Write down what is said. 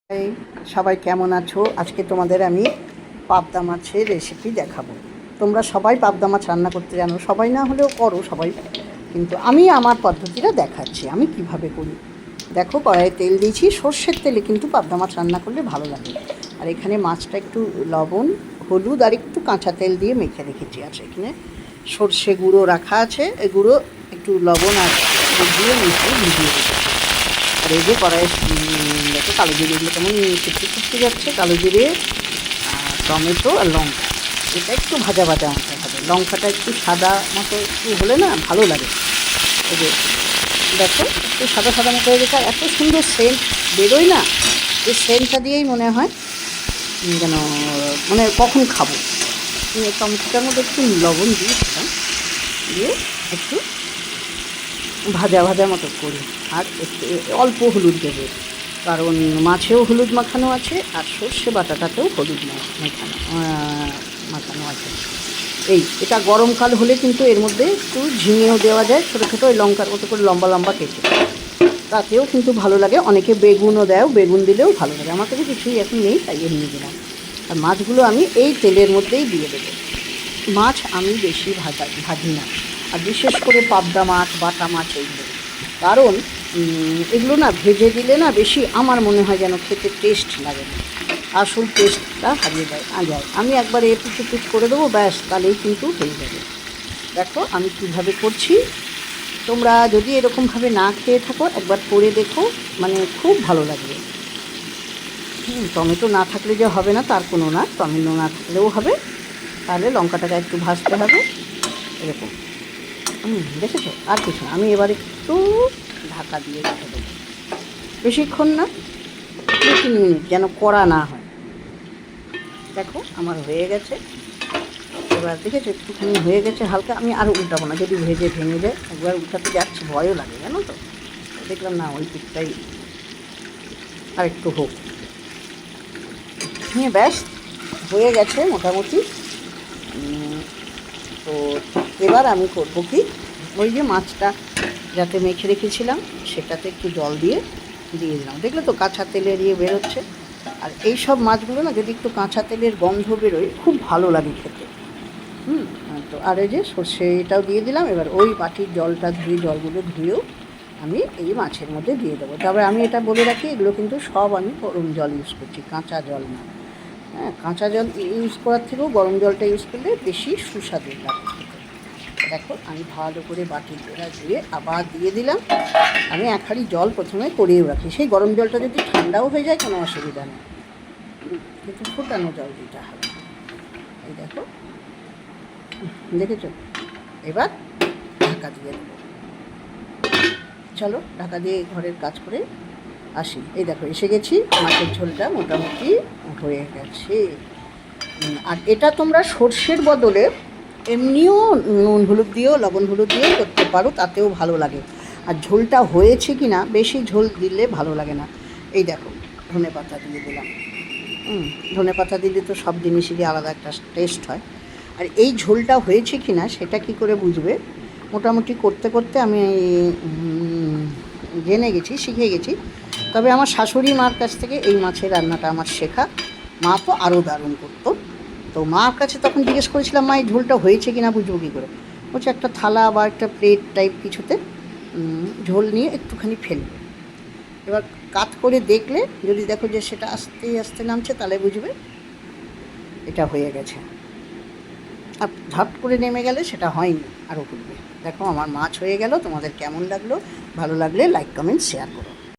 High, সবাই কেমন আছো? আজকে তোমাদের আমি পাবদা মাছের রেসিপি দেখাবো। তোমরা সবাই পাবদা মাছ রান্না করতে জানো, সবাই না হলেও করো সবাই, কিন্তু আমি আমার পদ্ধতিটা দেখাচ্ছি আমি কিভাবে করি। দেখো, কড়াইয়ে তেল দিয়েছি, সর্ষের তেলে কিন্তু পাবদা মাছ রান্না করলে ভালো লাগে। আর এখানে মাছটা একটু লবণ, হলুদ আর একটু কাঁচা তেল দিয়ে মেখে রেখেছি। আর এখানে সর্ষে গুঁড়ো রাখা আছে, এই গুঁড়ো একটু লবণ আর দিয়ে মিশিয়ে ভিজিয়ে রেখেছি। আর এই যে কড়াইয়ে দেখো কালো জিরেগুলো কেমন ফুটতে যাচ্ছে, কালো জিরে, টমেটো আর লঙ্কা, এটা একটু ভাজা ভাজা মতো হবে। লঙ্কাটা একটু সাদা মতো একটু হলে না ভালো লাগে। এই যে দেখো একটু সাদা সাদা মতো হয়ে গেছে, আর এত সুন্দর সেন্ট বেরোয় না, এই সেন্টটা দিয়েই মনে হয় যেন মানে কখন খাবো। টমেটোটার মধ্যে একটু লবণ দিয়েছিলাম, দিয়ে একটু ভাজা ভাজা মতো করি। আর একটু অল্প হলুদ দেবে, কারণ মাছেও হলুদ মাখানো আছে আর সর্ষে বাটাটাতেও হলুদ মাখানো আছে। এটা গরমকাল হলে কিন্তু এর মধ্যে একটু ঝিঙেও দেওয়া যায়, ছোটো ছোটো ওই লঙ্কার মতো করে লম্বা লম্বা কেটে, তাতেও কিন্তু ভালো লাগে। অনেকে বেগুনও দেয়, বেগুন দিলেও ভালো লাগে। আমার কাছে কিছুই এখন নেই, তাই এমনি দিলাম। আর মাছগুলো আমি এই তেলের মধ্যেই দিয়ে দেবো। মাছ আমি বেশি ভাজি না, আর বিশেষ করে পাবদা মাছ, বাটা মাছ এইগুলো, কারণ এগুলো না ভেজে দিলে না বেশি আমার মনে হয় যেন খেতে টেস্ট লাগে না, আসল টেস্টটা হারিয়ে যায়। আমি একবার এপিচ ওপিচ করে দেবো, ব্যাস, তাহলেই কিন্তু হয়ে যাবে। দেখো আমি কীভাবে করছি, তোমরা যদি এরকমভাবে না খেয়ে থাকো একবার করে দেখো, মানে খুব ভালো লাগবে। টমেটো না থাকলে যে হবে না তার কোনো না, টমেটো না থাকলেও হবে, তাহলে লঙ্কাটাকে একটু ভাজতে হবে এরকম। দেখেছো, আর কিছু না। আমি এবার একটু ঢাকা দিয়ে রেখে দেবো, বেশিক্ষণ না, 2-3 মিনিট, যেন কড়া না হয়। দেখো আমার হয়ে গেছে। এবার দেখেছো একটুখানি হয়ে গেছে হালকা, আমি আরও উল্টাবো না, যদি ভেজে ভেঙে যায়। একবার উল্টাতে যাচ্ছি, ভয়ও লাগে জানো তো, দেখলাম না ওই দিকটাই আর একটু হোক। ব্যাস হয়ে গেছে মোটামুটি। তো এবার আমি করবো কি, ওই যে মাছটা যাতে মেখে রেখেছিলাম সেটাতে একটু জল দিয়ে দিলাম। দেখলে তো কাঁচা তেলের বেরোচ্ছে। আর এই সব মাছগুলো না যদি একটু কাঁচা তেলের গন্ধ বেরোয় খুব ভালো লাগে খেতে। তো আর এই যে সর্ষে এটাও দিয়ে দিলাম। এবার ওই বাটির জলটা জলগুলো ধুয়েও আমি এই মাছের মধ্যে দিয়ে দেবো। তবে আমি এটা বলে রাখি, এগুলো কিন্তু সব আমি গরম জল ইউজ করছি, কাঁচা জল না। কাঁচা জল ইউজ করার থেকেও গরম জলটা ইউজ করলে বেশি সুস্বাদু লাগে। দেখো আমি ভালো করে বাটির জোড়া ধুয়ে আবার দিয়ে দিলাম। আমি 1 হাঁড়ি জল প্রথমে করিয়েও রাখি, সেই গরম জলটা যদি ঠান্ডাও হয়ে যায় কোনো অসুবিধা নেই, কিন্তু ফুটানো জল দিতে হবে। এই দেখো, দেখেছো? এবার ঢাকা দিয়ে দেবো। চলো ঢাকা দিয়ে ঘরের কাজ করে আসি। এই দেখো এসে গেছি, মাছের ঝোলটা মোটামুটি হয়ে গেছে। আর এটা তোমরা সর্ষের বদলে এমনিও নুন হলুদ দিয়েও, লবণ হলুদ দিয়েও করতে পারো, তাতেও ভালো লাগে। আর ঝোলটা হয়েছে কি না, বেশি ঝোল দিলে ভালো লাগে না। এই দেখো ধনে পাতা দিয়ে দিলাম। ধনে পাতা দিলে তো সব জিনিসেরই আলাদা একটা টেস্ট হয়। আর এই ঝোলটা হয়েছে কি না সেটা কি করে বুঝবে, মোটামুটি করতে করতে আমি জেনে গেছি, শিখে গেছি। তবে আমার শাশুড়ি মার কাছ থেকে এই মাছের রান্নাটা আমার শেখা। মা তো আরও দারুণ করতো। তো মার কাছে তখন জিজ্ঞেস করেছিলাম, মা এই ঝোলটা হয়েছে কি না বুঝবো কী করে? বলছে একটা থালা বা একটা প্লেট টাইপ কিছুতে ঝোল নিয়ে একটুখানি ফেলবে। এবার কাত করে দেখলে যদি দেখো যে সেটা আস্তে আস্তে নামছে, তাহলে বুঝবে এটা হয়ে গেছে। আর ঝট করে নেমে গেলে সেটা হয়নি, আরও করবে। দেখো আমার মাছ হয়ে গেল। তোমাদের কেমন লাগলো? ভালো লাগলে লাইক, কমেন্ট, শেয়ার করো।